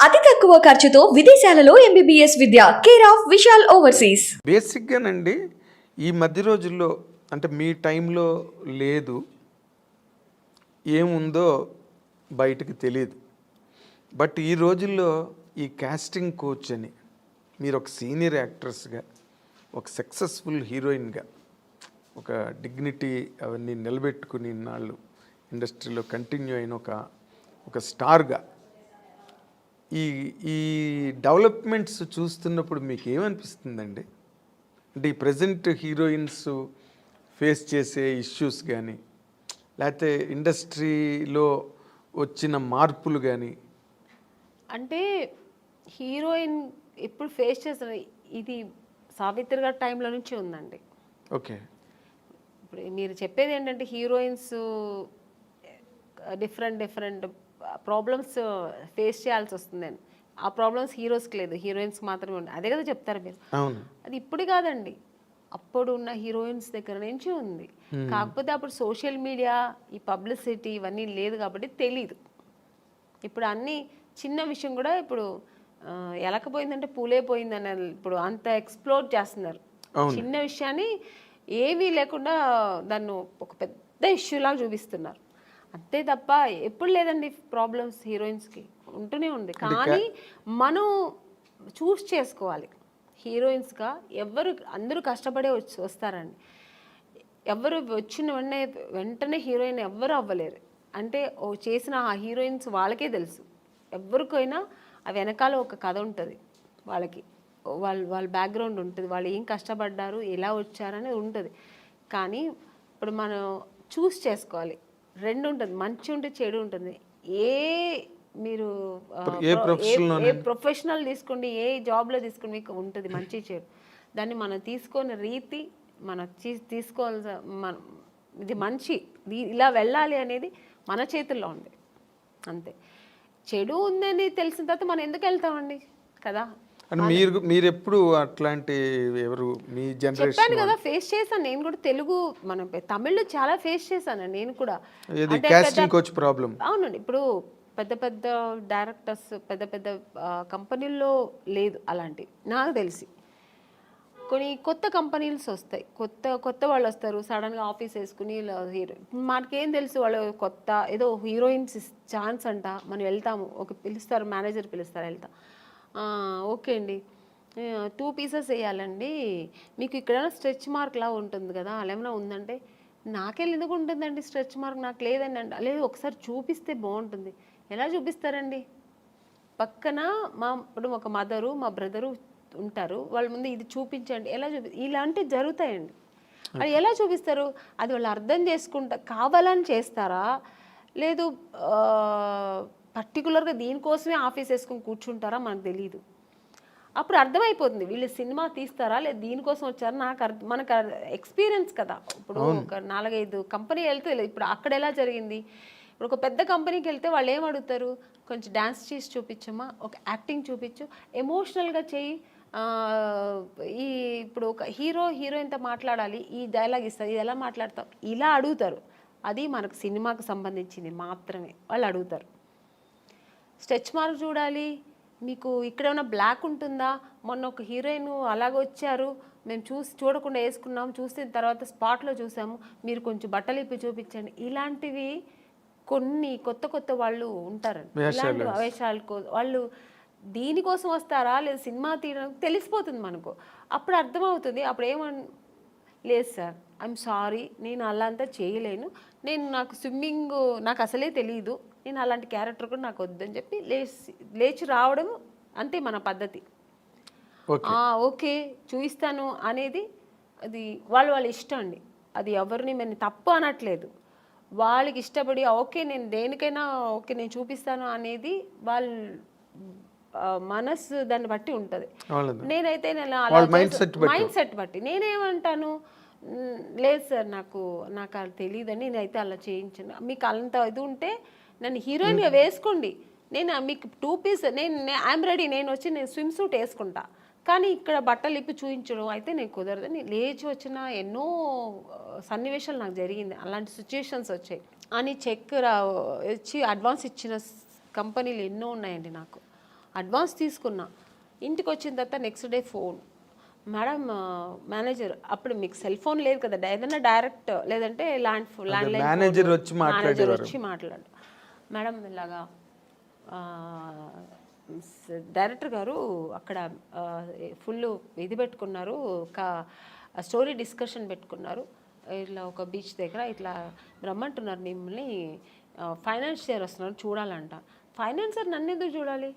అతి తక్కువ ఖర్చుతో విదేశాలలో MBBS విద్య కేర్ ఆఫ్ విశాల్ ఓవర్సీస్. బేసిక్గానండి ఈ మధ్య రోజుల్లో అంటే మీ టైంలో లేదు, ఏముందో బయటకు తెలియదు. బట్ ఈ రోజుల్లో ఈ కాస్టింగ్ కోచ్ అని మీరు ఒక సీనియర్ యాక్ట్రెస్గా, ఒక సక్సెస్ఫుల్ హీరోయిన్గా, ఒక డిగ్నిటీ అవన్నీ నిలబెట్టుకుని ఇన్నాళ్ళు ఇండస్ట్రీలో కంటిన్యూ అయిన ఒక స్టార్గా ఈ ఈ డెవలప్మెంట్స్ చూస్తున్నప్పుడు మీకు ఏమనిపిస్తుందండి? అంటే ఈ ప్రజెంట్ హీరోయిన్స్ ఫేస్ చేసే ఇష్యూస్ కానీ, లేకపోతే ఇండస్ట్రీలో వచ్చిన మార్పులు కానీ. అంటే హీరోయిన్ ఇప్పుడు ఫేస్ చేసిన ఇది సావిత్రి గారి టైంలో నుంచి ఉందండి. ఓకే, ఇప్పుడు మీరు చెప్పేది ఏంటంటే హీరోయిన్స్ డిఫరెంట్ ప్రాబ్లమ్స్ ఫేస్ చేయాల్సి వస్తుందని. ఆ ప్రాబ్లమ్స్ హీరోస్కి లేదు, హీరోయిన్స్కి మాత్రమే ఉంది. అదే కదా చెప్తారు మీరు. అవును, అది ఇప్పుడు కాదండి, అప్పుడు ఉన్న హీరోయిన్స్ దగ్గర నుంచి ఉంది. కాకపోతే అప్పుడు సోషల్ మీడియా, ఈ పబ్లిసిటీ ఇవన్నీ లేదు కాబట్టి తెలీదు. ఇప్పుడు అన్నీ చిన్న విషయం కూడా ఇప్పుడు ఎలకపోయిందంటే పూలే పోయిందని ఇప్పుడు అంత ఎక్స్ప్లోర్ చేస్తున్నారు. చిన్న విషయాన్ని ఏమీ లేకుండా దాన్ని ఒక పెద్ద ఇష్యూలాగా చూపిస్తున్నారు. అంతే తప్ప ఎప్పుడు లేదండి ప్రాబ్లమ్స్ హీరోయిన్స్కి ఉంటూనే ఉంది. కానీ మనం చూస్ చేసుకోవాలి. హీరోయిన్స్గా అందరూ కష్టపడే వస్తారండి. ఎవరు వచ్చిన వెంటనే హీరోయిన్ ఎవ్వరు అవ్వలేరు. అంటే చేసిన ఆ హీరోయిన్స్ వాళ్ళకే తెలుసు. ఎవరికైనా ఆ వెనకాల ఒక కథ ఉంటుంది, వాళ్ళ బ్యాక్గ్రౌండ్ ఉంటుంది, వాళ్ళు ఏం కష్టపడ్డారు, ఎలా వచ్చారనేది ఉంటుంది. కానీ ఇప్పుడు మనం చూస్ చేసుకోవాలి. రెండు ఉంటుంది, మంచి ఉంటుంది, చెడు ఉంటుంది. మీరు ఏ ప్రొఫెషనల్ తీసుకోండి, ఏ జాబ్లో తీసుకోండి, మీకు ఉంటుంది మంచి చెడు. దాన్ని మనం తీసుకునే రీతి, మనం తీసుకోవాల్సిన ఇది మంచి ఇలా వెళ్ళాలి అనేది మన చేతుల్లో ఉంది. అంతే. చెడు ఉందని తెలిసిన తర్వాత మనం ఎందుకు వెళ్తామండి కదా. అంటే మీరు ఎప్పుడు అట్లాంటి ఎవరు మీ జనరేషన్? చెప్పాను కదా, ఫేస్ చేశాను నేను కూడా. మనం తమిళ్లో చాలా ఫేస్ చేశాను నేను కూడా. Casting couch problem. అవునండి, ఇప్పుడు పెద్ద డైరెక్టర్స్ పెద్ద కంపెనీల్లో లేదు అలాంటి నాకు తెలిసి. కొన్ని కొత్త కంపెనీస్ వస్తాయి, కొత్త వాళ్ళు వస్తారు, సడన్గా ఆఫీస్ వేసుకుని హీరో. మనకేం తెలుసు వాళ్ళు కొత్త ఏదో హీరోయిన్స్ ఛాన్స్ అంట, మనం వెళ్తాము. పిలుస్తారు, మేనేజర్ పిలుస్తారు, వెళ్తాం. ఓకే అండి, 2 పీసెస్ వేయాలండి, మీకు ఇక్కడ స్ట్రెచ్ మార్క్ లా ఉంటుంది కదా, అలా ఏమైనా ఉందంటే, నాకెళ్ళి ఎందుకు ఉంటుందండి స్ట్రెచ్ మార్క్, నాకు లేదండి అంటే, లేదు ఒకసారి చూపిస్తే బాగుంటుంది. ఎలా చూపిస్తారండి? పక్కన ఇప్పుడు ఒక మదరు, మా బ్రదరు ఉంటారు, వాళ్ళ ముందు ఇది చూపించండి, ఎలా ఇలాంటివి జరుగుతాయండి. అది ఎలా చూపిస్తారు? అది వాళ్ళు అర్థం కావాలని చేస్తారా, లేదు పర్టికులర్గా దీనికోసమే ఆఫీస్ వేసుకొని కూర్చుంటారా, మనకు తెలియదు. అప్పుడు అర్థమైపోతుంది వీళ్ళు సినిమా తీస్తారా లేదు దీనికోసం వచ్చారా. మనకు ఎక్స్పీరియన్స్ కదా. ఇప్పుడు ఒక 4-5 కంపెనీ వెళ్తే ఇప్పుడు అక్కడ ఎలా జరిగింది. ఇప్పుడు ఒక పెద్ద కంపెనీకి వెళ్తే వాళ్ళు ఏం అడుగుతారు, కొంచెం డ్యాన్స్ చేసి చూపించమ్మా, ఒక యాక్టింగ్ చూపించు, ఎమోషనల్గా చేయి, ఇప్పుడు ఒక హీరోయిన్తో మాట్లాడాలి, ఈ డైలాగ్ ఇస్తారు, ఇది ఎలా మాట్లాడతాం, ఇలా అడుగుతారు. అది మనకు సినిమాకు సంబంధించింది మాత్రమే వాళ్ళు అడుగుతారు. స్ట్రెచ్ మార్క్ చూడాలి, మీకు ఇక్కడ ఏమైనా బ్లాక్ ఉంటుందా, మొన్న ఒక హీరోయిన్ అలాగొచ్చారు, మేము చూడకుండా వేసుకున్నాము, చూసిన తర్వాత స్పాట్లో చూసాము, మీరు కొంచెం బట్టలు ఇప్పి చూపించండి. ఇలాంటివి కొన్ని కొత్త వాళ్ళు ఉంటారండి. ఇలాంటి వేషాలకు వాళ్ళు దీనికోసం వస్తారా లేదు సినిమా తీయడానికి తెలిసిపోతుంది మనకు. అప్పుడు అర్థమవుతుంది. అప్పుడు లేదు సార్, ఐఎమ్ సారీ, నేను అలా అంతా చేయలేను, నాకు స్విమ్మింగ్ నాకు అసలే తెలియదు, నేను అలాంటి క్యారెక్టర్ కూడా నాకు వద్దని చెప్పి లేచి రావడం, అంతే మన పద్ధతి. ఓకే చూపిస్తాను అనేది అది వాళ్ళ ఇష్టం అండి. అది ఎవరిని మేము తప్పు అనట్లేదు, వాళ్ళకి ఇష్టపడి ఓకే నేను దేనికైనా ఓకే నేను చూపిస్తాను అనేది వాళ్ళ మనసు దాన్ని బట్టి ఉంటుంది. నేనైతే మైండ్ సెట్ బట్టి నేనేమంటాను, లేదు సార్ నాకు అది తెలియదని నేనైతే అలా చేయించాను, మీకు అంత ఇది ఉంటే నన్ను హీరోయిన్గా వేసుకోండి, నేను మీకు 2 పీస్ ఐఎమ్ రెడీ, నేను స్విమ్ సూట్ వేసుకుంటా, కానీ ఇక్కడ బట్టలు ఇప్పి చూపించడం అయితే నేను కుదరదని లేచి వచ్చిన ఎన్నో సన్నివేశాలు నాకు జరిగింది. అలాంటి సిచ్యుయేషన్స్ వచ్చాయి అని చెక్ వచ్చి అడ్వాన్స్ ఇచ్చిన కంపెనీలు ఎన్నో ఉన్నాయండి నాకు. అడ్వాన్స్ తీసుకున్నా, ఇంటికి వచ్చిన తర్వాత next day phone, madam manager, అప్పుడు మీకు సెల్ ఫోన్ లేదు కదా, ఏదైనా డైరెక్ట్ లేదంటే ల్యాండ్లైన్ మేనేజర్ వచ్చి మాట్లాడు, మేడం ఇలాగా డైరెక్టర్ గారు అక్కడ ఫుల్ ఇది పెట్టుకున్నారు, ఒక స్టోరీ డిస్కషన్ పెట్టుకున్నారు, ఇట్లా ఒక బీచ్ దగ్గర ఇట్లా రమ్మంటున్నారు మిమ్మల్ని, ఫైనాన్షియర్ వస్తున్నారు చూడాలంట. ఫైనాన్సర్ నన్ను ఎందుకు చూడాలి,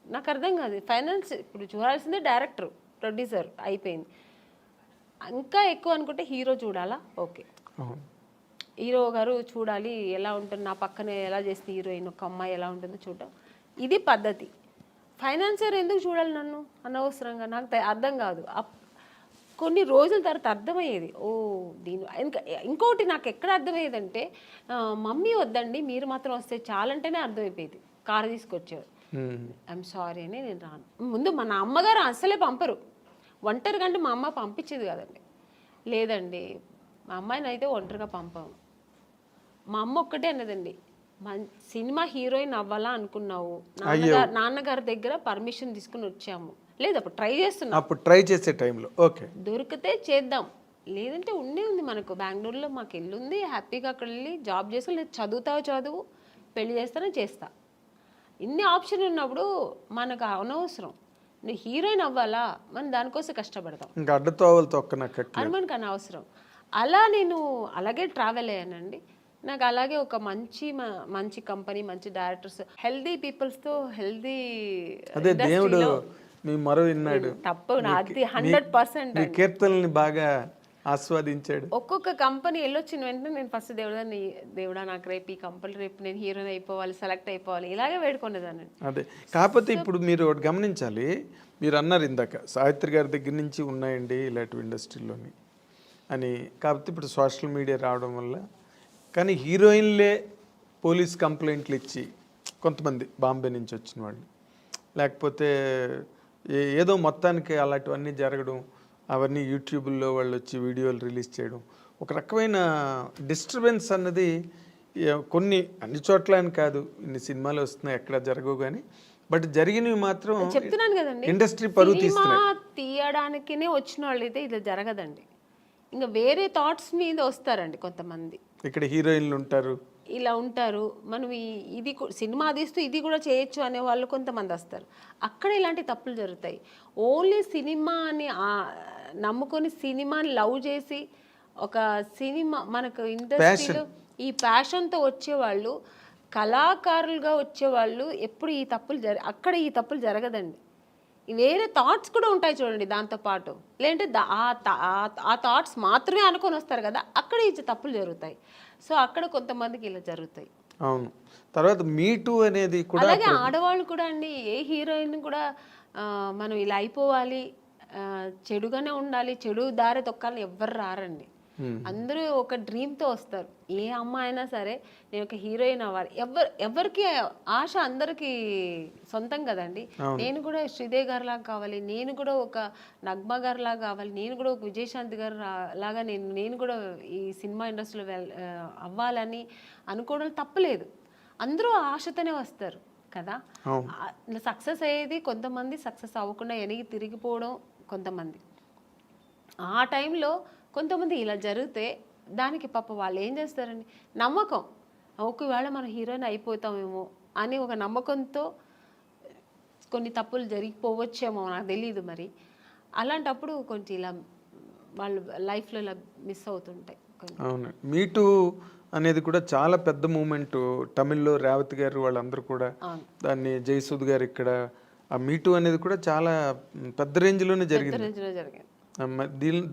నాకు అర్థం కాదు. ఫైనాన్స్ ఇప్పుడు చూడాల్సిందే డైరెక్టర్, ప్రొడ్యూసర్ అయిపోయింది. ఇంకా ఎక్కువ అనుకుంటే హీరో చూడాలా, ఓకే హీరో గారు చూడాలి ఎలా ఉంటుంది, నా పక్కన ఎలా చేస్తుంది హీరోయిన్, ఒక అమ్మాయి ఎలా ఉంటుందో చూడటం, ఇది పద్ధతి. ఫైనాన్సర్ ఎందుకు చూడాలి నన్ను అనవసరంగా, నాకు అర్థం కాదు. కొన్ని రోజుల తర్వాత అర్థమయ్యేది, ఓ దీని ఇంకోటి నాకు ఎక్కడ అర్థమయ్యేదంటే, మమ్మీ వద్దండి మీరు మాత్రం వస్తే చాలంటేనే అర్థమైపోయేది. కారు తీసుకొచ్చారు, ఐఎమ్ సారీ అని నేను రాను. ముందు మా అమ్మగారు అస్సలే పంపరు, ఒంటరిగా అంటే మా అమ్మ పంపించేది కదండి. లేదండి మా అమ్మాయిని అయితే ఒంటరిగా పంపాము. మా అమ్మ ఒక్కటే అన్నదండి, సినిమా హీరోయిన్ అవ్వాలా అనుకున్నావు, నాన్నగారి దగ్గర పర్మిషన్ తీసుకుని వచ్చాము, లేదు అప్పుడు ట్రై చేస్తున్నాం, అప్పుడు ట్రై చేసే టైంలో ఓకే దొరికితే చేద్దాం, లేదంటే ఉంది మనకు బెంగళూరులో మాకు ఇల్లు ఉంది, హ్యాపీగా అక్కడ వెళ్ళి జాబ్ చేసుకో, లేదు చదువు పెళ్లి చేస్తానో చేస్తా. ఇన్ని ఆప్షన్ ఉన్నప్పుడు మనకు అనవసరం, నువ్వు హీరోయిన్ అవ్వాలా మనం దానికోసం కష్టపడతాం, ఇంకా అడ్డతోవలు తొక్కనక్క అని మనకు అనవసరం. అలా నేను అలాగే ట్రావెల్ అయ్యానండి. నాకు అలాగే ఒక మంచి కంపెనీ, మంచి డైరెక్టర్స్, హెల్దీ పీపుల్స్తో హెల్దీ, అదే దేవుడు మీ మరో విన్నాడు, తప్పు నాది 100%. కీర్తనల్ని బాగా ఆస్వాదించాడు. ఒక్కొక్క కంపెనీ వెళ్ళొచ్చిన వెంటనే నేను ఫస్ట్ దేవుడా నాకు రేపు ఈ కంపెనీ, రేపు నేను హీరోయిన్ అయిపోవాలి, సెలెక్ట్ అయిపోవాలి, ఇలాగే వేడుకునేదాన్ని. అదే కాకపోతే ఇప్పుడు మీరు ఒకటి గమనించాలి, మీరు అన్నారు ఇందాక సావిత్రి గారి దగ్గర నుంచి ఉన్నాయండి ఇలాంటి ఇండస్ట్రీలోని అని. కాకపోతే ఇప్పుడు సోషల్ మీడియా రావడం వల్ల, కానీ హీరోయిన్లే పోలీస్ కంప్లైంట్లు ఇచ్చి కొంతమంది బాంబే నుంచి వచ్చిన వాళ్ళు, లేకపోతే ఏదో మొత్తానికి అలాంటివన్నీ జరగడం, అవన్నీ యూట్యూబ్లో వాళ్ళు వచ్చి వీడియోలు రిలీజ్ చేయడం, ఒక రకమైన డిస్టర్బెన్స్ అన్నది కొన్ని అన్ని చోట్ల అని కాదు, ఇన్ని సినిమాలు వస్తున్నాయి ఎక్కడ జరగవు కానీ, బట్ జరిగినవి మాత్రం చెప్తున్నాను కదండి, ఇండస్ట్రీ పరువు తీయడానికినే వచ్చిన వాళ్ళు అయితే ఇది జరగదండి. ఇంకా వేరే థాట్స్ మీద వస్తారండి కొంతమంది, ఇక్కడ హీరోయిన్లు ఉంటారు, ఇలా ఉంటారు, మనం ఇది సినిమా తీస్తూ ఇది కూడా చేయొచ్చు అనే వాళ్ళు కొంతమంది వస్తారు, అక్కడ ఇలాంటి తప్పులు జరుగుతాయి. ఓన్లీ సినిమాని నమ్ముకొని సినిమాని లవ్ చేసి ఒక సినిమా మనకు ఇండస్ట్రీలో ఈ ప్యాషన్తో వచ్చేవాళ్ళు, కళాకారులుగా వచ్చేవాళ్ళు ఎప్పుడు ఈ తప్పులు అక్కడ ఈ తప్పులు జరగదండి. వేరే థాట్స్ కూడా ఉంటాయి చూడండి దాంతోపాటు, లేదంటే ఆ థాట్స్ మాత్రమే అనుకొని వస్తారు కదా, అక్కడ ఈ తప్పులు జరుగుతాయి. సో అక్కడ కొంతమందికి ఇలా జరుగుతాయి. అవును. తర్వాత మీటూ అనేది కూడా, అలాగే ఆడవాళ్ళు కూడా అండి, ఏ హీరోయిన్ కూడా మనం ఇలా అయిపోవాలి, చెడుగానే ఉండాలి, చెడు దారి తొక్కాలని ఎవ్వరు రారండి. అందరూ ఒక డ్రీమ్తో వస్తారు. ఏ అమ్మాయి అయినా సరే నేను ఒక హీరోయిన్ అవ్వాలి, ఎవరికి ఆశ అందరికీ సొంతం కదండి. నేను కూడా శ్రీదేవి గారి లాగా కావాలి, నేను కూడా ఒక నగ్మ గారి లాగా కావాలి, నేను కూడా ఒక విజయశాంతి గారు లాగా నేను కూడా ఈ సినిమా ఇండస్ట్రీలో అవ్వాలని అనుకోవడం తప్పలేదు. అందరూ ఆశతోనే వస్తారు కదా. సక్సెస్ అయ్యేది కొంతమంది, సక్సెస్ అవ్వకుండా వెనక్కి తిరిగిపోవడం కొంతమంది. ఆ టైంలో కొంతమంది ఇలా జరిగితే దానికి పాప వాళ్ళు ఏం చేస్తారండి, నమ్మకం, ఒకవేళ మనం హీరోయిన్ అయిపోతామేమో అని ఒక నమ్మకంతో కొన్ని తప్పులు జరిగిపోవచ్చేమో, నాకు తెలీదు మరి. అలాంటప్పుడు కొంచెం ఇలా వాళ్ళు లైఫ్లో ఇలా మిస్ అవుతుంటాయి. అవును, మీటూ అనేది కూడా చాలా పెద్ద మూమెంట్. తమిళ్లో రేవతి గారు వాళ్ళందరూ కూడా దాన్ని, జయసూద్ గారు ఇక్కడ, ఆ మీటూ అనేది కూడా చాలా పెద్ద రేంజ్లోనే జరిగింది.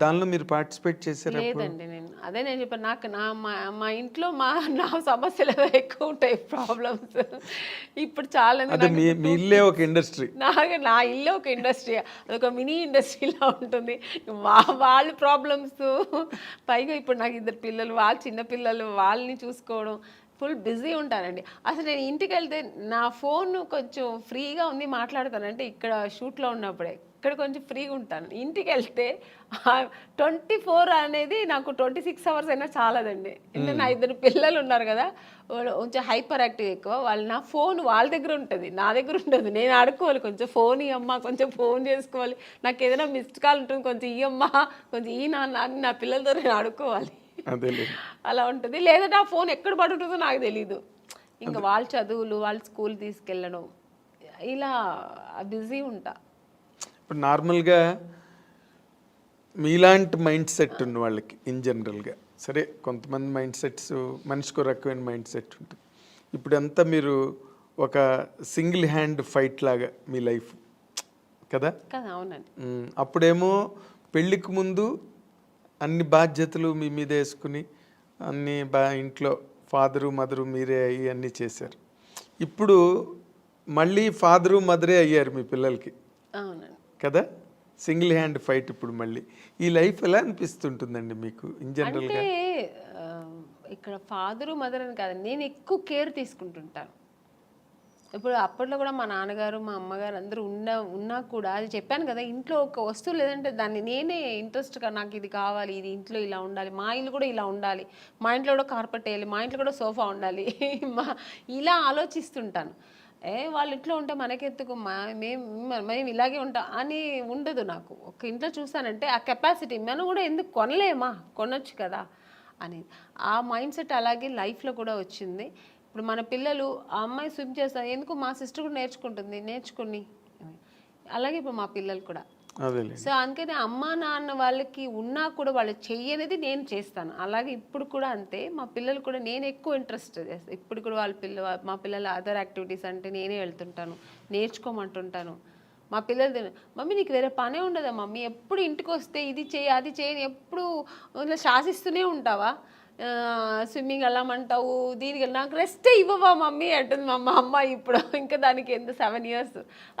దానిలో మీరు పార్టిసిపేట్ చేశారా? లేదండి, నేను చెప్పాను, నాకు మా ఇంట్లో నా సమస్యలు ఎక్కువ ఉంటాయి, ప్రాబ్లమ్స్. ఇప్పుడు చాలా మీ ఇల్లే ఒక ఇండస్ట్రీ, నా ఇల్లే ఒక ఇండస్ట్రీ, అదొక మినీ ఇండస్ట్రీలా ఉంటుంది. వాళ్ళ ప్రాబ్లమ్స్, పైగా ఇప్పుడు నాకు 2 పిల్లలు, వాళ్ళు చిన్న పిల్లలు, వాళ్ళని చూసుకోవడం, ఫుల్ బిజీ ఉంటానండి. అసలు నేను ఇంటికి వెళ్తే నా ఫోన్ కొంచెం ఫ్రీగా ఉంది మాట్లాడతానంటే ఇక్కడ షూట్లో ఉన్నప్పుడే. ఇక్కడ కొంచెం ఫ్రీగా ఉంటాను. ఇంటికి వెళ్తే 24 అనేది నాకు 26 అవర్స్ అయినా చాలదండి. ఎందుకంటే నా 2 పిల్లలు ఉన్నారు కదా, వాళ్ళు కొంచెం హైపర్ యాక్టివ్ ఎక్కువ. వాళ్ళు నా ఫోన్ వాళ్ళ దగ్గర ఉంటుంది, నా దగ్గర ఉండదు. నేను ఆడుకోవాలి, కొంచెం ఫోన్ ఇవ్వమ్మా, కొంచెం ఫోన్ చేసుకోవాలి, నాకు ఏదైనా మిస్డ్ కాల్ ఉంటుంది, కొంచెం ఇవ్వమ్మా, కొంచెం ఈ నాన్న అని నా పిల్లలతో నేను ఆడుకోవాలి. అలా ఉంటుంది. లేదంటే ఆ ఫోన్ ఎక్కడ పడుతుందో నాకు తెలీదు. ఇంకా వాళ్ళ చదువులు, వాళ్ళ స్కూల్ తీసుకెళ్ళడం, ఇలా బిజీ ఉంటా. ఇప్పుడు నార్మల్గా మీలాంటి మైండ్ సెట్ ఉన్న వాళ్ళకి ఇన్ జనరల్గా, సరే కొంతమంది మైండ్ సెట్స్ మనిషికి రకమైన మైండ్ సెట్ ఉంటుంది. ఇప్పుడంతా మీరు ఒక సింగిల్ హ్యాండ్ ఫైట్ లాగా మీ లైఫ్ కదా. అవునండి. అప్పుడేమో పెళ్ళికి ముందు అన్ని బాధ్యతలు మీ మీద వేసుకుని అన్ని ఇంట్లో ఫాదరు మదరు మీరే అయ్యి అన్నీ చేశారు. ఇప్పుడు మళ్ళీ ఫాదరు మదరే అయ్యారు మీ పిల్లలకి. అవునండి కదా, సింగిల్ హ్యాండ్ ఫైట్. ఇప్పుడు మళ్ళీ ఈ లైఫ్ ఎలా అనిపిస్తుంటుందండి మీకు ఇన్ జనరల్గా? అంటే ఇక్కడ ఫాదరు మదర్ అని కాదు, నేను ఎక్కువ కేర్ తీసుకుంటుంటాను. ఇప్పుడు అప్పట్లో కూడా మా నాన్నగారు మా అమ్మగారు అందరూ ఉన్నా కూడా, అది చెప్పాను కదా, ఇంట్లో ఒక వస్తువు లేదంటే దాన్ని నేనే ఇంట్రెస్ట్గా నాకు ఇది కావాలి, ఇది ఇంట్లో ఇలా ఉండాలి, మా ఇల్లు కూడా ఇలా ఉండాలి, మా ఇంట్లో కూడా కార్పెట్ వేయాలి, మా ఇంట్లో కూడా సోఫా ఉండాలి, ఇలా ఆలోచిస్తుంటాను. వాళ్ళ ఇంట్లో ఉంటే మనకెత్తుకు, మేము ఇలాగే ఉంటాం అని ఉండదు నాకు. ఒక ఇంట్లో చూసానంటే ఆ కెపాసిటీ మనం కూడా ఎందుకు కొనలేమా, కొనొచ్చు కదా అని ఆ మైండ్ సెట్ అలాగే లైఫ్లో కూడా వచ్చింది. ఇప్పుడు మన పిల్లలు ఆ అమ్మాయి స్విమ్ చేస్తారు, ఎందుకు మా సిస్టర్ కూడా నేర్చుకుని అలాగే ఇప్పుడు మా పిల్లలు కూడా. సో అందుకని అమ్మా నాన్న వాళ్ళకి ఉన్నా కూడా వాళ్ళు చెయ్యనేది నేను చేస్తాను. అలాగే ఇప్పుడు కూడా అంతే, మా పిల్లలు కూడా నేను ఎక్కువ ఇంట్రెస్ట్ చేస్తాను. ఇప్పుడు కూడా మా పిల్లల అదర్ యాక్టివిటీస్ అంటే నేనే వెళ్తుంటాను, నేర్చుకోమంటుంటాను. మా పిల్లలు, మమ్మీ నీకు వేరే పనే ఉండదా మమ్మీ, ఎప్పుడు ఇంటికి వస్తే ఇది చేయి అది చేయని ఎప్పుడు శాసిస్తూనే ఉంటావా, స్విమ్మింగ్ వెళ్ళమంటావు, దీనికి నాకు రెస్టే ఇవ్వవా మమ్మీ అంటుంది మా అమ్మ. ఇప్పుడు ఇంకా దానికి ఎంత 7 years,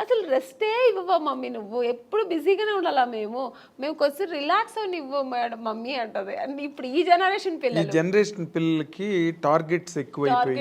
అసలు రెస్టే ఇవ్వవా మమ్మీ, నువ్వు ఎప్పుడు బిజీగానే ఉండాలా, మేము కొంచెం రిలాక్స్ అని ఇవ్వ మేడం మమ్మీ అంటది. అండ్ ఇప్పుడు ఈ జనరేషన్ పిల్లలకి టార్గెట్స్ ఎక్కువైపోయి